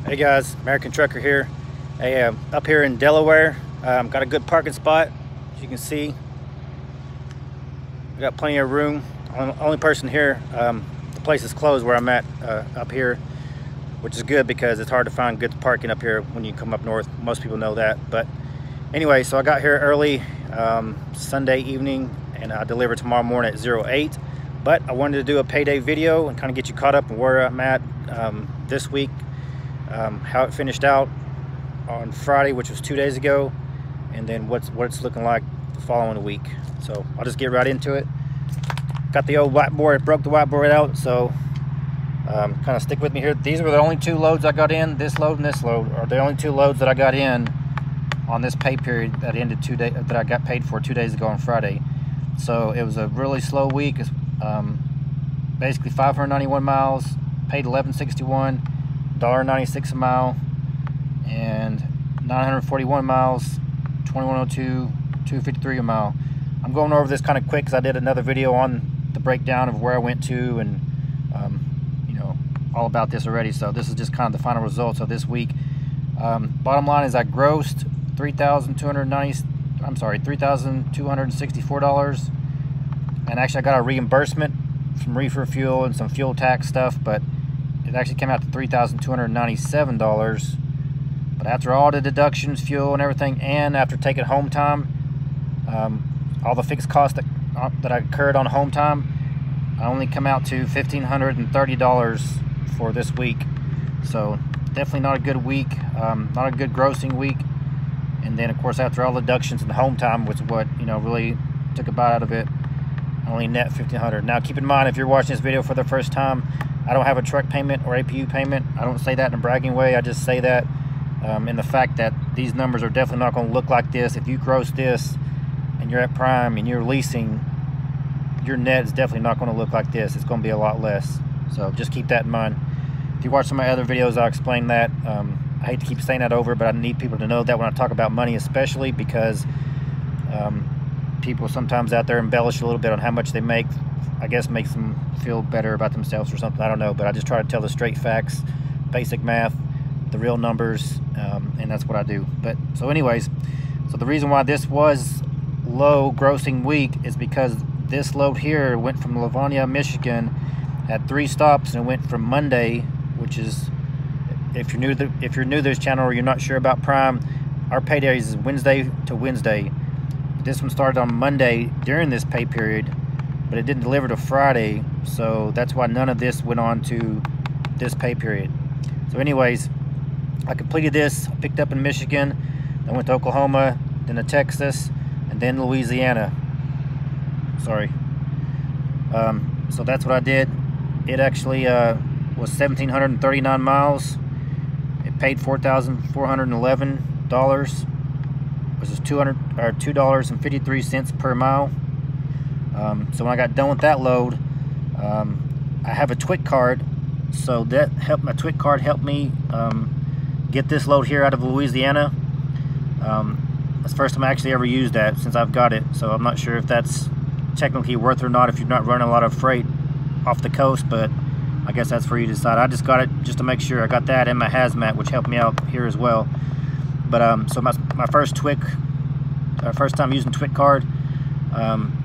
Hey guys, American Trucker here. Up here in Delaware, got a good parking spot. As you can see, we got plenty of room. Only person here. The place is closed where I'm at up here, which is good because it's hard to find good parking up here when you come up north. Most people know that. But anyway, so I got here early Sunday evening, and I deliver tomorrow morning at 08. But I wanted to do a payday video and kind of get you caught up on where I'm at this week. How it finished out on Friday, which was 2 days ago, and then what it's looking like the following week. So I'll just get right into it. Got the old whiteboard, broke the whiteboard out, so kind of stick with me here. These were the only two loads I got in. This load and this load are the only two loads that I got in on this pay period that ended that I got paid for 2 days ago on Friday. So it was a really slow week. It's basically 591 miles, paid $11.61, $1.96 a mile, and 941 miles, $21.02, $2.53 a mile. I'm going over this kind of quick because I did another video on the breakdown of where I went to and you know, all about this already. So this is just kind of the final results of this week. Bottom line is I grossed $3,264, and actually I got a reimbursement from reefer fuel and some fuel tax stuff, but it actually came out to $3,297. But after all the deductions, fuel and everything, and after taking home time, all the fixed costs that I incurred on home time, I only come out to $1,530 for this week. So definitely not a good week, not a good grossing week. And then of course after all the deductions and the home time, which is what, you know, really took a bite out of it, I only net $1,500. Now keep in mind, if you're watching this video for the first time, I don't have a truck payment or APU payment. I don't say that in a bragging way. I just say that in the fact that these numbers are definitely not going to look like this. If you gross this and you're at prime and you're leasing, your net is definitely not going to look like this. It's going to be a lot less. So just keep that in mind. If you watch some of my other videos, I'll explain that. I hate to keep saying that over, but I need people to know that when I talk about money, especially because people sometimes out there embellish a little bit on how much they make. I guess makes them feel better about themselves or something. I don't know, but I just try to tell the straight facts, basic math, the real numbers, and that's what I do. But so anyways, so the reason why this was low grossing week is because this load here went from Livonia, Michigan, had 3 stops, and it went from Monday, which is, if you're new to this channel or you're not sure about Prime, our payday is Wednesday to Wednesday. This one started on Monday during this pay period, but it didn't deliver to Friday, so that's why none of this went on to this pay period. So anyways, I completed this. I picked up in Michigan, then went to Oklahoma, then to Texas, and then Louisiana. Sorry. So that's what I did. It actually was 1,739 miles. It paid $4,411, which is $2.53 per mile. So when I got done with that load, I have a TWIC card, so that helped. My TWIC card helped me get this load here out of Louisiana. That's the first time I actually ever used that since I've got it, so I'm not sure if that's technically worth it or not if you're not running a lot of freight off the coast, but I guess that's for you to decide. I just got it just to make sure. I got that and my hazmat, which helped me out here as well. But so my first TWIC, first time using TWIC card,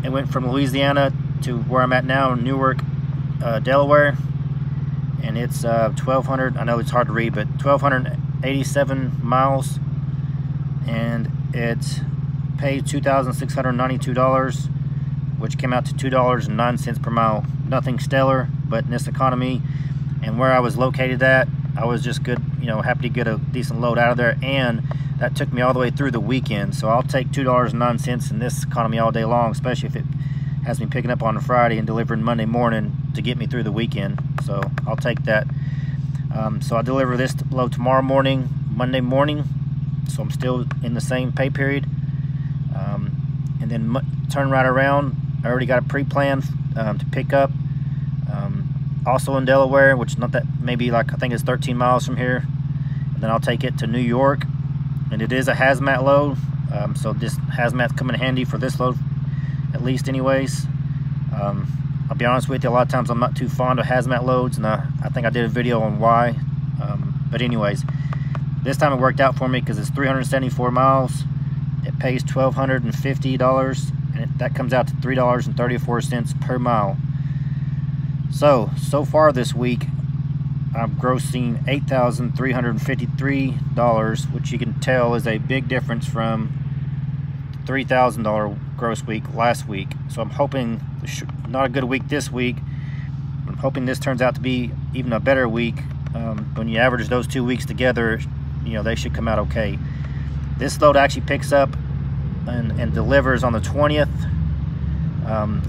it went from Louisiana to where I'm at now in Newark, Delaware, and it's 1,200. I know it's hard to read, but 1,287 miles, and it paid $2,692, which came out to $2.09 per mile. Nothing stellar, but in this economy and where I was located at, I was just good, you know, happy to get a decent load out of there, and that took me all the way through the weekend. So I'll take $2.09 in this economy all day long, especially if it has me picking up on a Friday and delivering Monday morning to get me through the weekend. So I'll take that. So I deliver this load tomorrow morning, Monday morning. So I'm still in the same pay period. And then turn right around. I already got a pre-plan to pick up. Also in Delaware, which not that, maybe like I think it's 13 miles from here. And then I'll take it to New York. And it is a hazmat load, so this hazmat's come in handy for this load, at least anyways. be honest with you, a lot of times I'm not too fond of hazmat loads, and I think I did a video on why. But anyways, this time it worked out for me because it's 374 miles. It pays $1,250, and that comes out to $3.34 per mile. So far this week, I'm grossing $8,353, which you can tell is a big difference from the $3,000 gross week last week. So I'm hoping, not a good week this week, I'm hoping this turns out to be even a better week. When you average those 2 weeks together, you know, they should come out okay. This load actually picks up and delivers on the 20th.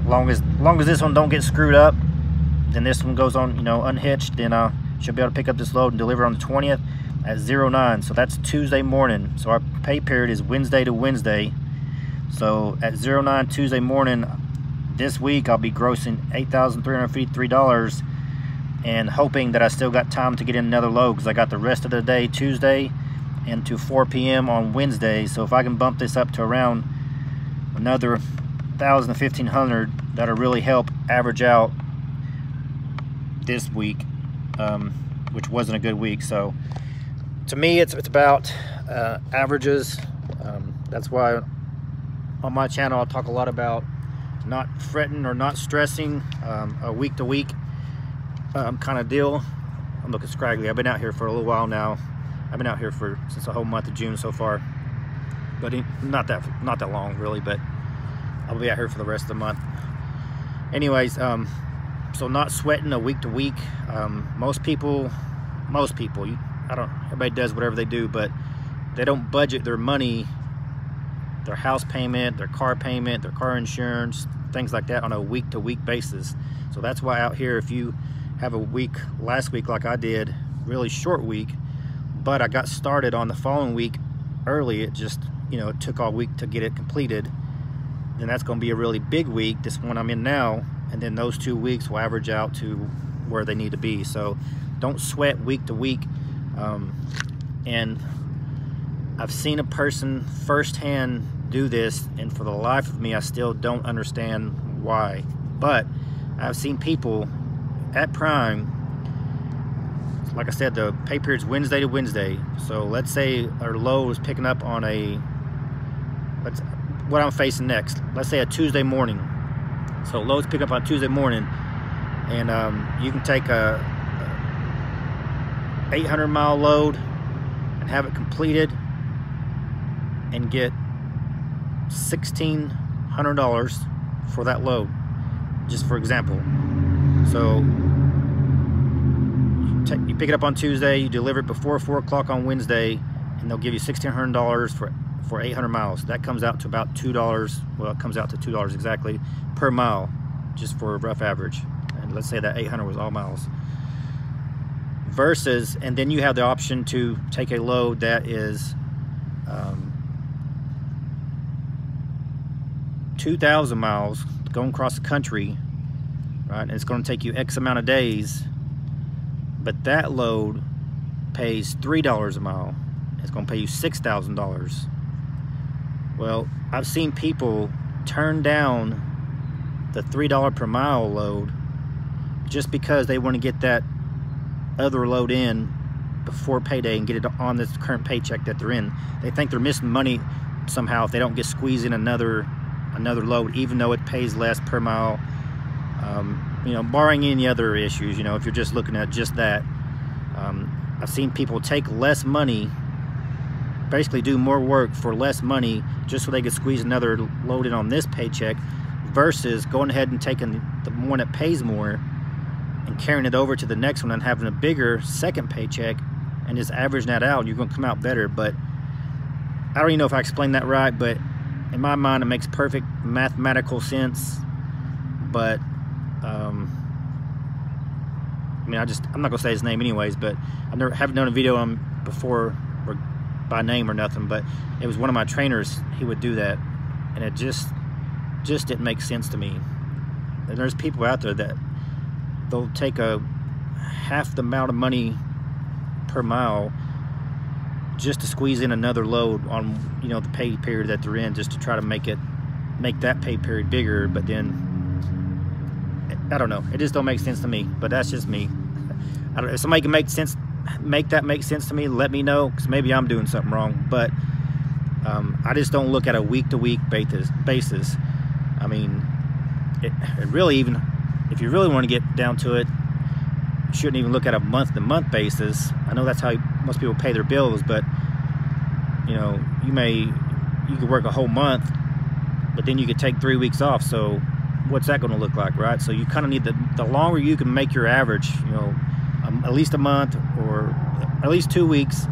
Long as this one don't get screwed up, then this one goes on, you know, unhitched, then I should be able to pick up this load and deliver on the 20th at 09. So that's Tuesday morning. So our pay period is Wednesday to Wednesday. So at 09 Tuesday morning this week, I'll be grossing $8,353 and hoping that I still got time to get in another load, because I got the rest of the day Tuesday and to 4 p.m. on Wednesday. So if I can bump this up to around another 1,000 to 1,500, that'll really help average out this week, which wasn't a good week. So to me, it's about averages. That's why on my channel I talk a lot about not fretting or not stressing, a week to week kind of deal. I'm looking scraggly. I've been out here for a little while now. I've been out here since the whole month of June so far, but not that long really, but I'll be out here for the rest of the month. Anyways, so not sweating a week to week. Most people, everybody does whatever they do, but they don't budget their money, their house payment, their car insurance, things like that on a week to week basis. So that's why out here, if you have a week, last week like I did, really short week, but I got started on the following week early, it just, you know, it took all week to get it completed, then that's going to be a really big week, this one I'm in now, and then those 2 weeks will average out to where they need to be. So don't sweat week to week. And I've seen a person firsthand do this, and for the life of me, I still don't understand why. But I've seen people at Prime, like I said, the pay period's Wednesday to Wednesday. So let's say our load is picking up on what I'm facing next. Let's say a Tuesday morning. So loads pick up on Tuesday morning, and you can take a 800-mile load and have it completed and get $1,600 for that load, just for example. So you pick it up on Tuesday, you deliver it before 4 o'clock on Wednesday, and they'll give you $1,600 for 800 miles. That comes out to about $2. Well, it comes out to $2 exactly per mile, just for a rough average. And let's say that 800 was all miles. Versus, and then you have the option to take a load that is 2,000 miles going across the country, right? And it's going to take you X amount of days, but that load pays $3 a mile. It's going to pay you $6,000. Well, I've seen people turn down the $3 per mile load just because they want to get that other load in before payday and get it on this current paycheck that they're in. They think they're missing money somehow if they don't get squeezed in another load, even though it pays less per mile. You know, barring any other issues, you know, if you're just looking at just that. I've seen people take less money, basically do more work for less money just so they could squeeze another load in on this paycheck, versus going ahead and taking the one that pays more and carrying it over to the next one and having a bigger second paycheck and just averaging that out. You're going to come out better. But I don't even know if I explained that right, but in my mind it makes perfect mathematical sense. But I mean, I'm not gonna say his name anyways, but I haven't done a video on him before or by name or nothing, but it was one of my trainers. He would do that, and it just didn't make sense to me. And there's people out there that they'll take a half the amount of money per mile just to squeeze in another load on, you know, the pay period that they're in, just to try to make that pay period bigger. But then I don't know, it just don't make sense to me. But that's just me. If somebody can make sense, make that make sense to me, let me know, because maybe I'm doing something wrong. But I just don't look at a week-to-week basis. I mean, it really, even if you really want to get down to it, you shouldn't even look at a month-to-month basis. I know that's how most people pay their bills, but you know, you could work a whole month, but then you could take 3 weeks off. So what's that going to look like, right? So you kind of need the longer you can make your average, you know, at least a month, or at least 2 weeks,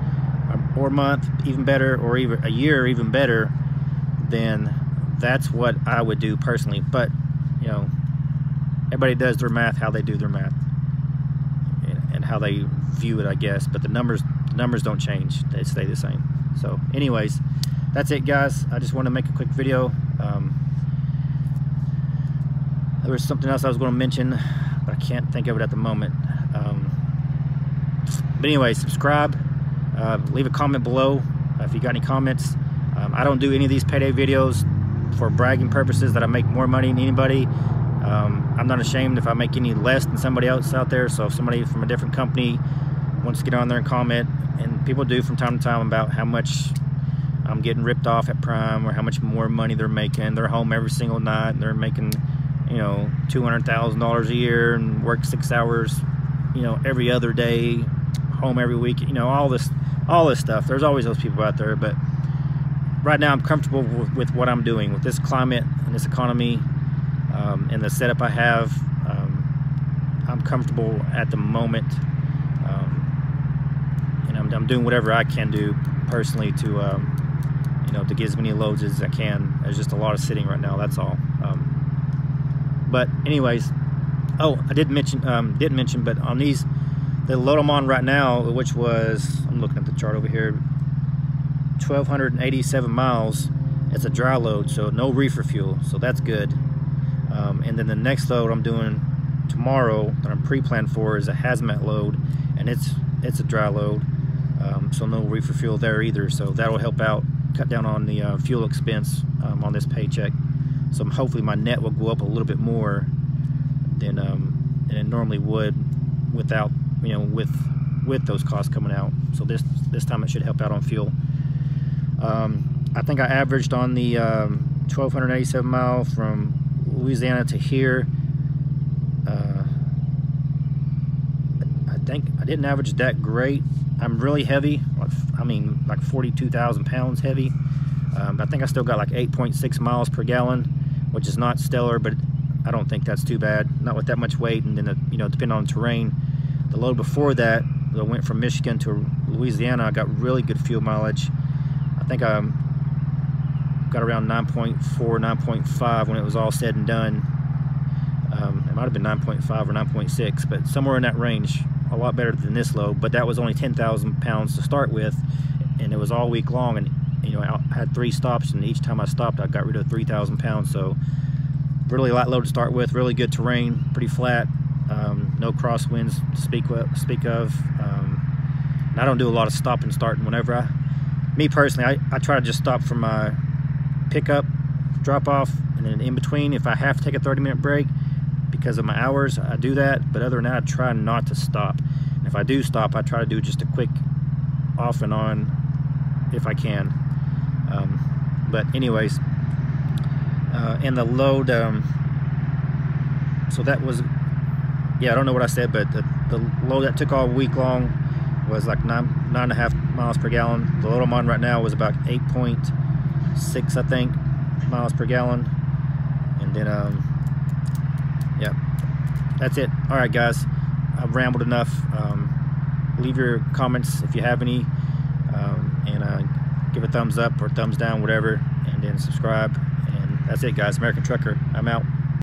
or a month, even better, or even a year, even better, then that's what I would do personally. But you know, everybody does their math how they do their math and how they view it, I guess. But the numbers don't change; they stay the same. So, anyways, that's it, guys. I just want to make a quick video. There was something else I was going to mention, but I can't think of it at the moment. But anyway, subscribe, leave a comment below if you got any comments. I don't do any of these payday videos for bragging purposes that I make more money than anybody. I'm not ashamed if I make any less than somebody else out there. So if somebody from a different company wants to get on there and comment, and people do from time to time, about how much I'm getting ripped off at Prime, or how much more money they're making. They're home every single night, and they're making, you know, $200,000 a year, and work 6 hours, you know, every other day, home every week, you know, all this stuff. There's always those people out there, but right now I'm comfortable with what I'm doing with this climate and this economy, and the setup I have. I'm comfortable at the moment, and I'm doing whatever I can do personally to you know, to get as many loads as I can. There's just a lot of sitting right now, that's all. But anyways, oh, I didn't mention, but on these, the load I'm on right now, which was, I'm looking at the chart over here, 1,287 miles. It's a dry load, so no reefer fuel, so that's good. And then the next load I'm doing tomorrow that I'm pre-planned for is a hazmat load, and it's a dry load, so no reefer fuel there either. So that'll help out, cut down on the fuel expense on this paycheck. So hopefully my net will go up a little bit more than it normally would without, you know, with those costs coming out. So this time it should help out on fuel. I think I averaged on the 1,287 mile from Louisiana to here. I think I didn't average that great. I'm really heavy. I mean, like 42,000 pounds heavy. I think I still got like 8.6 miles per gallon, which is not stellar, but I don't think that's too bad. Not with that much weight, and then you know, depending on the terrain. The load before that went from Michigan to Louisiana, I got really good fuel mileage. I think I got around 9.4, 9.5 when it was all said and done. It might have been 9.5 or 9.6, but somewhere in that range. A lot better than this load, but that was only 10,000 pounds to start with, and it was all week long. And you know, I had 3 stops, and each time I stopped, I got rid of 3,000 pounds. So really light load to start with, really good terrain, pretty flat, no crosswinds to speak of. And I don't do a lot of stop and starting. Whenever me personally, I try to just stop for my pickup, drop off, and then in between, if I have to take a 30-minute break because of my hours, I do that. But other than that, I try not to stop. And if I do stop, I try to do just a quick off and on if I can. But anyways, and the load, so that was, yeah, I don't know what I said, but the load that took all week long was like 9.5 miles per gallon. The load I'm on right now was about 8.6, I think, miles per gallon. And then yeah, that's it. All right, guys, I've rambled enough. Leave your comments if you have any, and give a thumbs up or thumbs down, whatever, and then subscribe. And that's it, guys. American Trucker, I'm out.